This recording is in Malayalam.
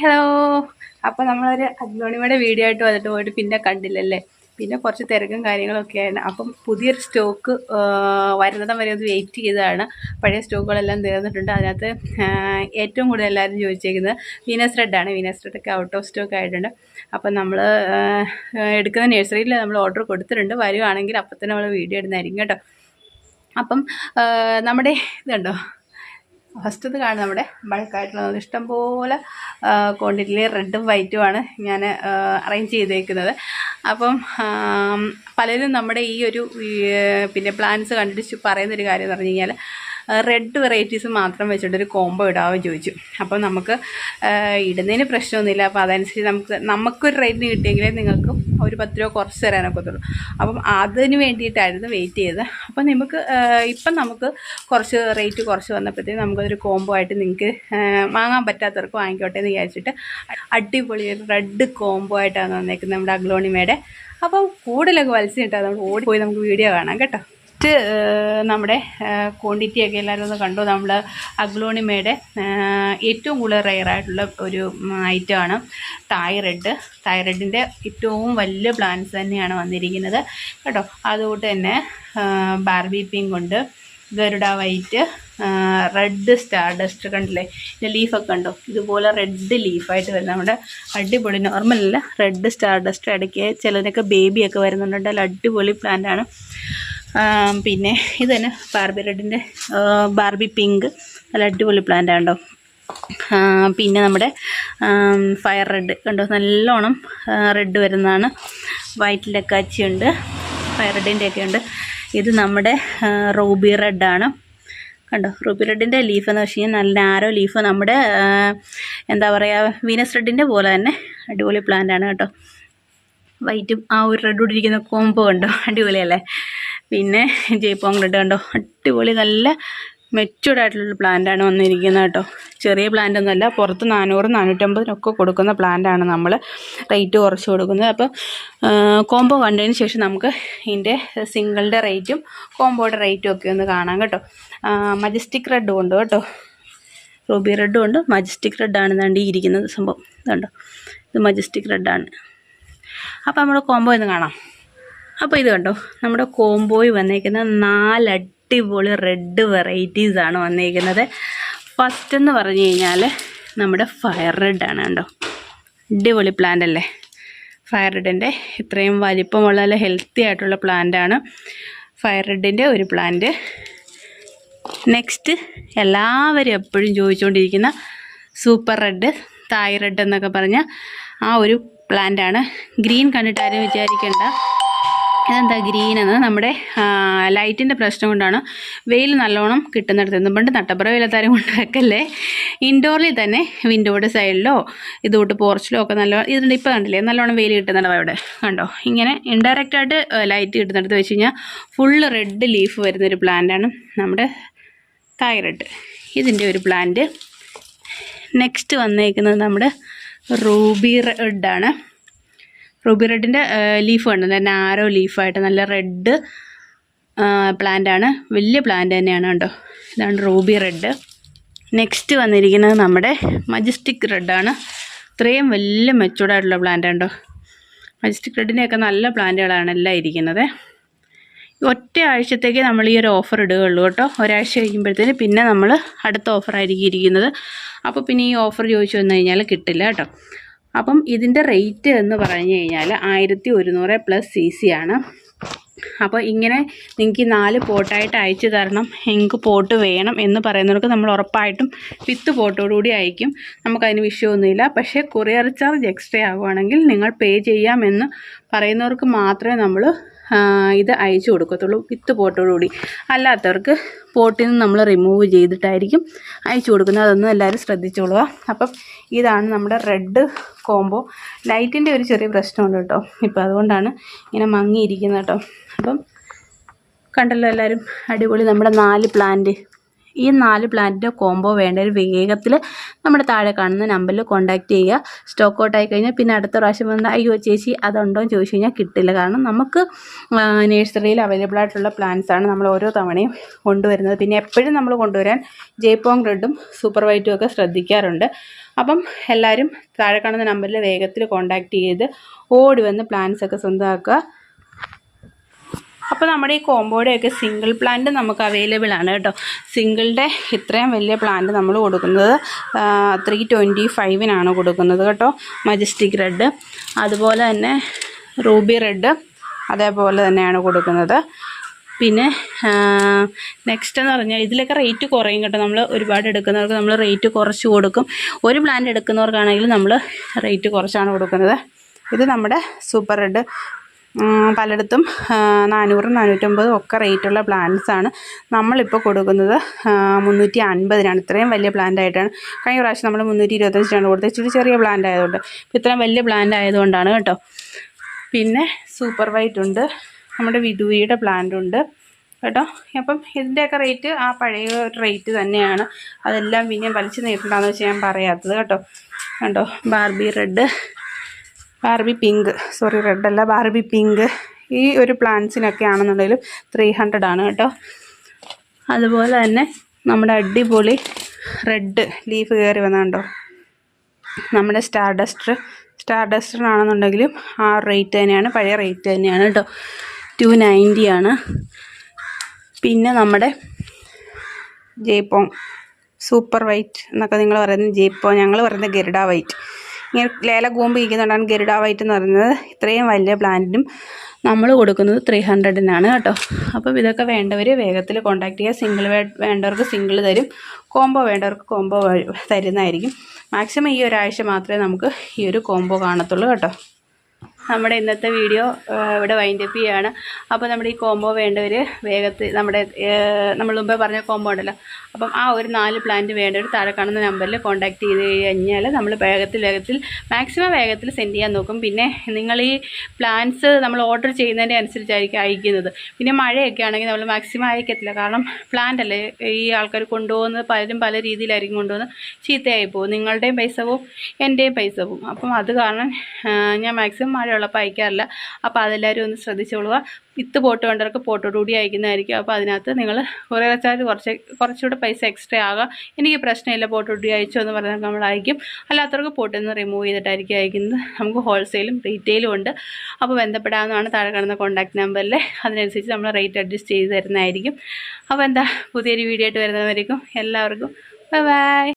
ഹലോ. അപ്പോൾ നമ്മളൊരു അഗ്ലോണിമയുടെ വീഡിയോ ആയിട്ട് വന്നിട്ട് പോയിട്ട് പിന്നെ കണ്ടില്ലല്ലേ. പിന്നെ കുറച്ച് തിരക്കും കാര്യങ്ങളൊക്കെയാണ്. അപ്പം പുതിയൊരു സ്റ്റോക്ക് വരുന്നിടം വരെ ഒന്ന് വെയിറ്റ് ചെയ്തതാണ്. പഴയ സ്റ്റോക്കുകളെല്ലാം തീർന്നിട്ടുണ്ട്. അതിനകത്ത് ഏറ്റവും കൂടുതൽ എല്ലാവരും ചോദിച്ചേക്കുന്നത് വീനസ് റെഡാണ്. വീനസ് റെഡൊക്കെ ഔട്ട് ഓഫ് സ്റ്റോക്ക് ആയിട്ടുണ്ട്. അപ്പം നമ്മൾ എടുക്കുന്ന നഴ്സറിയിൽ നമ്മൾ ഓർഡർ കൊടുത്തിട്ടുണ്ട്. വരുവാണെങ്കിൽ അപ്പം തന്നെ നമ്മൾ വീഡിയോ ഇടുന്നതായിരിക്കും കേട്ടോ. അപ്പം നമ്മുടെ ഇതുണ്ടോ, ഫസ്റ്റത് കാണുന്നത് നമ്മുടെ ബൾക്കായിട്ടുള്ളത്. ഇഷ്ടംപോലെ ക്വാണ്ടിറ്റിയിൽ റെഡും വൈറ്റുമാണ് ഞാൻ അറേഞ്ച് ചെയ്തേക്കുന്നത്. അപ്പം പലരും നമ്മുടെ ഈ ഒരു പിന്നെ പ്ലാന്റ്സ് കണ്ടിട്ട് പറയുന്നൊരു കാര്യം എന്ന് പറഞ്ഞു കഴിഞ്ഞാൽ റെഡ് വെറൈറ്റീസ് മാത്രം വെച്ചിട്ടൊരു കോംബോ ഇടാമോ ചോദിച്ചു. അപ്പം നമുക്ക് ഇടുന്നതിന് പ്രശ്നമൊന്നുമില്ല. അപ്പോൾ അതനുസരിച്ച് നമുക്കൊരു റേറ്റിന് കിട്ടിയെങ്കിലേ നിങ്ങൾക്ക് ഒരു 10 രൂപ കുറച്ച് തരാനൊക്കത്തുള്ളൂ. അപ്പം അതിന് വേണ്ടിയിട്ടായിരുന്നു വെയിറ്റ് ചെയ്തത്. അപ്പം ഇപ്പം നമുക്ക് കുറച്ച് റേറ്റ് കുറച്ച് വന്നപ്പോഴത്തേക്കും നമുക്കതൊരു കോംബോ ആയിട്ട് നിങ്ങൾക്ക് വാങ്ങാൻ പറ്റാത്തവർക്ക് വാങ്ങിക്കോട്ടെ എന്ന് വിചാരിച്ചിട്ട് അടിപൊളി ഒരു റെഡ് കോംബോ ആയിട്ടാണ് വന്നേക്കുന്നത് നമ്മുടെ അഗ്ലോണിമയുടെ. അപ്പം കൂടുതലൊക്കെ വലിച്ചു കിട്ടാതെ നമ്മൾ ഓടിപ്പോയി നമുക്ക് വീഡിയോ കാണാം കേട്ടോ. നമ്മുടെ ക്വാണ്ടിറ്റിയൊക്കെ എല്ലാവരും ഒന്ന് കണ്ടു. നമ്മൾ അഗ്ലോണിമയുടെ ഏറ്റവും കൂടുതൽ റെയറായിട്ടുള്ള ഒരു ഐറ്റമാണ് തൈറെഡിൻ്റെ ഏറ്റവും വലിയ പ്ലാന്റ്സ് തന്നെയാണ് വന്നിരിക്കുന്നത് കേട്ടോ. അതുകൊണ്ട് തന്നെ ബാർബി പിങ്ക് ഉണ്ട്, Garuda white, red star dust കണ്ടില്ലേ. ഇതിൻ്റെ ലീഫൊക്കെ കണ്ടോ, ഇതുപോലെ റെഡ് ലീഫായിട്ട് വരുന്ന നമ്മുടെ അടിപൊളി നോർമലല്ല റെഡ് സ്റ്റാർ ഡസ്റ്റ്. ഇടയ്ക്ക് ചിലതിനൊക്കെ ബേബിയൊക്കെ വരുന്നുണ്ട്. നല്ല അടിപൊളി പ്ലാന്റാണ്. പിന്നെ ഇത് തന്നെ ബാർബി പിങ്ക്, നല്ല അടിപൊളി പ്ലാന്റ് ആണോ. പിന്നെ നമ്മുടെ ഫയർ റെഡ് കണ്ടോ, നല്ലോണം റെഡ് വരുന്നതാണ്. വൈറ്റിലൊക്കെ അച്ചിയുണ്ട്, ഫയർ റെഡിൻ്റെയൊക്കെ ഉണ്ട്. ഇത് നമ്മുടെ റൂബി റെഡാണ് കണ്ടോ. റൂബി റെഡിൻ്റെ ലീഫ് എന്ന് വെച്ച് കഴിഞ്ഞാൽ നല്ല നാരോ ലീഫ്. നമ്മുടെ എന്താ പറയുക, വീനസ് റെഡിൻ്റെ പോലെ തന്നെ അടിപൊളി പ്ലാന്റ് ആണ് കേട്ടോ. വൈറ്റും ആ ഒരു റെഡ് ഇരിക്കുന്ന കോംബോ കണ്ടോ, അടിപൊളിയല്ലേ. പിന്നെ ജയ്പോങ് റെഡ് കണ്ടോ, അടിപൊളി നല്ല മെച്യൂർഡ് ആയിട്ടുള്ള പ്ലാന്റാണ് വന്നിരിക്കുന്നത് കേട്ടോ. ചെറിയ പ്ലാന്റ് ഒന്നുമല്ല. പുറത്ത് 400-450 കൊടുക്കുന്ന പ്ലാന്റാണ് നമ്മൾ റേറ്റ് കുറച്ച് കൊടുക്കുന്നത്. അപ്പോൾ കോംബോ കണ്ടതിന് ശേഷം നമുക്ക് ഇതിൻ്റെ സിംഗിളിൻ്റെ റേറ്റും കോംബോയുടെ റേറ്റും ഒക്കെ ഒന്ന് കാണാം കേട്ടോ. മജസ്റ്റിക് റെഡും ഉണ്ട് കേട്ടോ, റൂബി റെഡും ഉണ്ട്, മജസ്റ്റിക് റെഡാണ് വേണ്ടി ഇരിക്കുന്നത് സംഭവം. ഇതുണ്ടോ, ഇത് മജസ്റ്റിക് റെഡാണ്. അപ്പോൾ നമ്മൾ കോംബോ ഒന്ന് കാണാം. അപ്പോൾ ഇത് കണ്ടോ, നമ്മുടെ കോംബോയിൽ വന്നേക്കുന്ന 4 അടിപൊളി റെഡ് വെറൈറ്റീസാണ് വന്നേക്കുന്നത്. ഫസ്റ്റ് എന്ന് പറഞ്ഞു കഴിഞ്ഞാൽ നമ്മുടെ ഫയർ റെഡാണ് കണ്ടോ. അടിപൊളി പ്ലാന്റ് അല്ലേ. ഫയർ റെഡിൻ്റെ ഇത്രയും വലിപ്പമുള്ള നല്ല ഹെൽത്തി ആയിട്ടുള്ള പ്ലാന്റാണ് ഫയർ റെഡിൻ്റെ ഒരു പ്ലാന്റ്. നെക്സ്റ്റ് എല്ലാവരും എപ്പോഴും ചോദിച്ചുകൊണ്ടിരിക്കുന്ന സൂപ്പർ റെഡ്, തായ് റെഡ് എന്നൊക്കെ പറഞ്ഞ ആ ഒരു പ്ലാന്റാണ്. ഗ്രീൻ കണ്ടിട്ടാരും വിചാരിക്കേണ്ട ഇതെന്താ ഗ്രീൻ എന്ന്, നമ്മുടെ ലൈറ്റിൻ്റെ പ്രശ്നം കൊണ്ടാണ്. വെയിൽ നല്ലോണം കിട്ടുന്നിടത്ത് നിന്ന് പണ്ട് നട്ടപ്പുറ വെയിലത്താരം കൊണ്ട് വെക്കല്ലേ. ഇൻഡോറിൽ തന്നെ വിൻഡോയുടെ സൈഡിലോ ഇതുകൊണ്ട് പോർച്ചിലോ ഒക്കെ ഇതിൻ്റെ ഇപ്പോൾ കണ്ടില്ലേ നല്ലോണം വെയിൽ കിട്ടുന്നുണ്ടോ അവിടെ കണ്ടോ. ഇങ്ങനെ ഇൻഡയറക്റ്റായിട്ട് ലൈറ്റ് കിട്ടുന്നിടത്ത് വെച്ച് കഴിഞ്ഞാൽ ഫുള്ള് റെഡ് ലീഫ് വരുന്നൊരു പ്ലാന്റാണ് നമ്മുടെ തൈറെഡ്. ഇതിൻ്റെ ഒരു പ്ലാന്റ്. നെക്സ്റ്റ് വന്നേക്കുന്നത് നമ്മുടെ റൂബി റെഡാണ്. റൂബി റെഡിൻ്റെ ലീഫ് കണ്ടോ, നല്ല നാരോ ലീഫായിട്ട് നല്ല റെഡ് പ്ലാന്റാണ്. വലിയ പ്ലാന്റ് തന്നെയാണ് കേട്ടോ. ഇതാണ് റൂബി റെഡ്. നെക്സ്റ്റ് വന്നിരിക്കുന്നത് നമ്മുടെ മജസ്റ്റിക് റെഡാണ്. ഇത്രയും വലിയ മെച്ചൂർഡായിട്ടുള്ള പ്ലാന്റ് ഉണ്ടോ. മജസ്റ്റിക് റെഡിൻ്റെയൊക്കെ നല്ല പ്ലാന്റുകളാണ് എല്ലാം ഇരിക്കുന്നത്. ഒറ്റ ആഴ്ചത്തേക്ക് നമ്മൾ ഈ ഒരു ഓഫർ ഇടുകയുള്ളൂ കേട്ടോ. ഒരാഴ്ച കഴിയുമ്പോഴത്തേന് പിന്നെ നമ്മൾ അടുത്ത ഓഫറായിരിക്കും ഇരിക്കുന്നത്. അപ്പോൾ പിന്നെ ഈ ഓഫർ ചോദിച്ചു വന്നു കഴിഞ്ഞാൽ കിട്ടില്ല കേട്ടോ. അപ്പം ഇതിൻ്റെ റേറ്റ് എന്ന് പറഞ്ഞു കഴിഞ്ഞാൽ 1100 പ്ലസ് CC ആണ്. അപ്പോൾ ഇങ്ങനെ നിങ്ങൾക്ക് 4 പോട്ടായിട്ട് അയച്ചു തരണം, എനിക്ക് പോട്ട് വേണം എന്ന് പറയുന്നവർക്ക് നമ്മൾ ഉറപ്പായിട്ടും വിത്ത് പോട്ടോടുകൂടി അയക്കും. നമുക്കതിന് വിഷയമൊന്നുമില്ല. പക്ഷേ കൊറിയർ ചാർജ് എക്സ്ട്രാ ആകുവാണെങ്കിൽ നിങ്ങൾ പേ ചെയ്യാമെന്ന് പറയുന്നവർക്ക് മാത്രമേ നമ്മൾ ഇത് അയച്ചു കൊടുക്കത്തുള്ളൂ വിത്ത് പോട്ടോടുകൂടി. അല്ലാത്തവർക്ക് പോട്ടിൽ നിന്ന് നമ്മൾ റിമൂവ് ചെയ്തിട്ടായിരിക്കും അയച്ചു കൊടുക്കുന്നത്. അതൊന്നും എല്ലാവരും ശ്രദ്ധിച്ചോളുക. അപ്പം ഇതാണ് നമ്മുടെ റെഡ് കോംബോ. ലൈറ്റിൻ്റെ ഒരു ചെറിയ പ്രശ്നമുണ്ട് കേട്ടോ ഇപ്പോൾ, അതുകൊണ്ടാണ് ഇങ്ങനെ മങ്ങിയിരിക്കുന്നത് കേട്ടോ. അപ്പം കണ്ടല്ലോ എല്ലാവരും, അടിപൊളി നമ്മുടെ 4 പ്ലാന്റ് ഈ 4 പ്ലാന്റിൻ്റെ കോംബോ വേണ്ടവർ വേഗത്തിൽ നമ്മുടെ താഴെ കാണുന്ന നമ്പറിൽ കോൺടാക്റ്റ് ചെയ്യുക. സ്റ്റോക്ക് ഔട്ട് ആയി കഴിഞ്ഞാൽ പിന്നെ അടുത്ത പ്രാവശ്യം വന്ന് അയ്യോ ചേച്ചി അതുണ്ടോ എന്ന് ചോദിച്ചു കഴിഞ്ഞാൽ കിട്ടില്ല. കാരണം നമുക്ക് നഴ്സറിയിൽ അവൈലബിൾ ആയിട്ടുള്ള പ്ലാന്റ്സാണ് നമ്മൾ ഓരോ തവണയും കൊണ്ടുവരുന്നത്. പിന്നെ എപ്പോഴും നമ്മൾ കൊണ്ടുവരാൻ ജയ്പോങ് റെഡും സൂപ്പർ വൈറ്റും ഒക്കെ ശ്രദ്ധിക്കാറുണ്ട്. അപ്പം എല്ലാവരും താഴെ കാണുന്ന നമ്പറിൽ വേഗത്തിൽ കോൺടാക്റ്റ് ചെയ്ത് ഓടി വന്ന് പ്ലാന്റ്സ് ഒക്കെ സ്വന്തമാക്കുക. അപ്പോൾ നമ്മുടെ ഈ കോമ്പോയുടെയൊക്കെ സിംഗിൾ പ്ലാന്റ് നമുക്ക് അവൈലബിൾ ആണ് കേട്ടോ. സിംഗിളിൻ്റെ ഇത്രയും വലിയ പ്ലാന്റ് നമ്മൾ കൊടുക്കുന്നത് 325-നാണ് കൊടുക്കുന്നത് കേട്ടോ. മജസ്റ്റിക് റെഡ്, അതുപോലെ തന്നെ റൂബി റെഡ് അതേപോലെ തന്നെയാണ് കൊടുക്കുന്നത്. പിന്നെ നെക്സ്റ്റ് എന്ന് പറഞ്ഞാൽ ഇതിലൊക്കെ റേറ്റ് കുറയും കേട്ടോ. നമ്മൾ ഒരുപാട് എടുക്കുന്നവർക്ക് നമ്മൾ റേറ്റ് കുറച്ച് കൊടുക്കും. ഒരു പ്ലാന്റ് എടുക്കുന്നവർക്കാണെങ്കിൽ നമ്മൾ റേറ്റ് കുറച്ചാണ് കൊടുക്കുന്നത്. ഇത് നമ്മുടെ സൂപ്പർ റെഡ് പലയിടത്തും 400-450 ഒക്കെ റേറ്റുള്ള പ്ലാന്റ്സാണ്. നമ്മളിപ്പോൾ കൊടുക്കുന്നത് 350-നാണ്. ഇത്രയും വലിയ പ്ലാന്റ് ആയിട്ടാണ്. കഴിഞ്ഞ പ്രാവശ്യം നമ്മൾ 325-നാണ് കൊടുത്തത്. ഇച്ചിരി ചെറിയ പ്ലാന്റ് ആയതുകൊണ്ട്. ഇത്രയും വലിയ പ്ലാന്റ് ആയതുകൊണ്ടാണ് കേട്ടോ. പിന്നെ സൂപ്പർ വൈറ്റ് ഉണ്ട്, നമ്മുടെ വിദൂരിയുടെ പ്ലാന്റ് ഉണ്ട് കേട്ടോ. അപ്പം ഇതിൻ്റെയൊക്കെ റേറ്റ് ആ പഴയ റേറ്റ് തന്നെയാണ്. അതെല്ലാം പിന്നെയും വലിച്ചു നീട്ടണ്ടെന്ന് വെച്ച് ഞാൻ പറയാത്തത് കേട്ടോ. കണ്ടോ, ബാർബി പിങ്ക്, റെഡല്ല ബാർബി പിങ്ക്, ഈ ഒരു പ്ലാന്റ്സിനൊക്കെ ആണെന്നുണ്ടെങ്കിലും 300 ആണ് കേട്ടോ. അതുപോലെ തന്നെ നമ്മുടെ അടിപൊളി റെഡ് ലീഫ് കയറി വന്നുണ്ടോ, നമ്മുടെ സ്റ്റാർ ഡസ്റ്ററിനാണെന്നുണ്ടെങ്കിലും ആ റേറ്റ് തന്നെയാണ്, പഴയ റേറ്റ് തന്നെയാണ് കേട്ടോ. 290 ആണ്. പിന്നെ നമ്മുടെ ജയ്പോങ് സൂപ്പർ വൈറ്റ് എന്നൊക്കെ നിങ്ങൾ പറയുന്നത് ജയ്പോങ്, ഞങ്ങൾ പറയുന്നത് ഗരുഡ വൈറ്റ്. ഇങ്ങനെ ലേല കൂമ്പ് ഇരിക്കുന്നുണ്ടാണ് ഗരുഡ വൈറ്റ് എന്ന് പറയുന്നത്. ഇത്രയും വലിയ പ്ലാന്റിനും നമ്മൾ കൊടുക്കുന്നത് 300-നാണ് കേട്ടോ. അപ്പം ഇതൊക്കെ വേണ്ടവർ വേഗത്തിൽ കോൺടാക്ട് ചെയ്യുക. സിംഗിൾ വേണ്ടവർക്ക് സിംഗിൾ തരും, കോംബോ വേണ്ടവർക്ക് കോംബോ തരുന്നതായിരിക്കും. മാക്സിമം ഈ ഒരാഴ്ച മാത്രമേ നമുക്ക് ഈ ഒരു കോംബോ കാണത്തുള്ളൂ കേട്ടോ. നമ്മുടെ ഇന്നത്തെ വീഡിയോ ഇവിടെ വൈൻഡപ്പ് ചെയ്യുകയാണ്. അപ്പോൾ നമ്മുടെ ഈ കോംബോ വേണ്ടവർ വേഗത്തിൽ നമ്മൾ മുമ്പേ പറഞ്ഞ കോംബോ ഉണ്ടല്ലോ, അപ്പം ആ ഒരു 4 പ്ലാന്റ് വേണ്ടവർ താഴെ കാണുന്ന നമ്പറിൽ കോൺടാക്റ്റ് ചെയ്ത് കഴിഞ്ഞാൽ നമ്മൾ വേഗത്തിൽ മാക്സിമം വേഗത്തിൽ സെൻഡ് ചെയ്യാൻ നോക്കും. പിന്നെ നിങ്ങൾ ഈ പ്ലാന്റ്സ് നമ്മൾ ഓർഡർ ചെയ്യുന്നതിൻ്റെ അനുസരിച്ചായിരിക്കും അയക്കുന്നത്. പിന്നെ മഴയൊക്കെ ആണെങ്കിൽ നമ്മൾ മാക്സിമം അയക്കത്തില്ല. കാരണം പ്ലാന്റ് അല്ലേ, ഈ ആൾക്കാർ കൊണ്ടുപോകുന്നത് പലരും പല രീതിയിലായിരിക്കും കൊണ്ടുപോകുന്നത്. ചീത്തയായി പോകും, നിങ്ങളുടെയും പൈസ പോവും എൻ്റെയും പൈസ പോവും. അപ്പം അത് കാരണം ഞാൻ മാക്സിമം മഴയുള്ളപ്പോൾ അയക്കാറില്ല. അപ്പോൾ അതെല്ലാവരും ഒന്ന് ശ്രദ്ധിച്ചോളുക. വിത്ത് പോട്ട് വേണ്ടവർക്ക് പോട്ടോടുകൂടി അയക്കുന്നതായിരിക്കും. അപ്പോൾ അതിനകത്ത് നിങ്ങൾ കൊറിയർ ചാർജ് കുറച്ചുകൂടെ പൈസ എക്സ്ട്രാ ആകാം. എനിക്ക് പ്രശ്നമില്ല, പോട്ടോടുകൂടി അയച്ചോ എന്ന് പറഞ്ഞാൽ നമ്മൾ അയക്കും. അല്ലാത്തവർക്ക് പോട്ടിൽ നിന്ന് റിമൂവ് ചെയ്തിട്ടായിരിക്കും അയക്കുന്നത്. നമുക്ക് ഹോൾസെയിലും റീറ്റെയിലും ഉണ്ട്. അപ്പോൾ ബന്ധപ്പെടാവുന്നതാണ് താഴെ കാണുന്ന കോൺടാക്ട് നമ്പറിൽ. അതിനനുസരിച്ച് നമ്മൾ റേറ്റ് അഡ്ജസ്റ്റ് ചെയ്ത് തരുന്നതായിരിക്കും. അപ്പോൾ പുതിയൊരു വീഡിയോ ആയിട്ട് വരുന്നവരേക്കും എല്ലാവർക്കും ബൈ.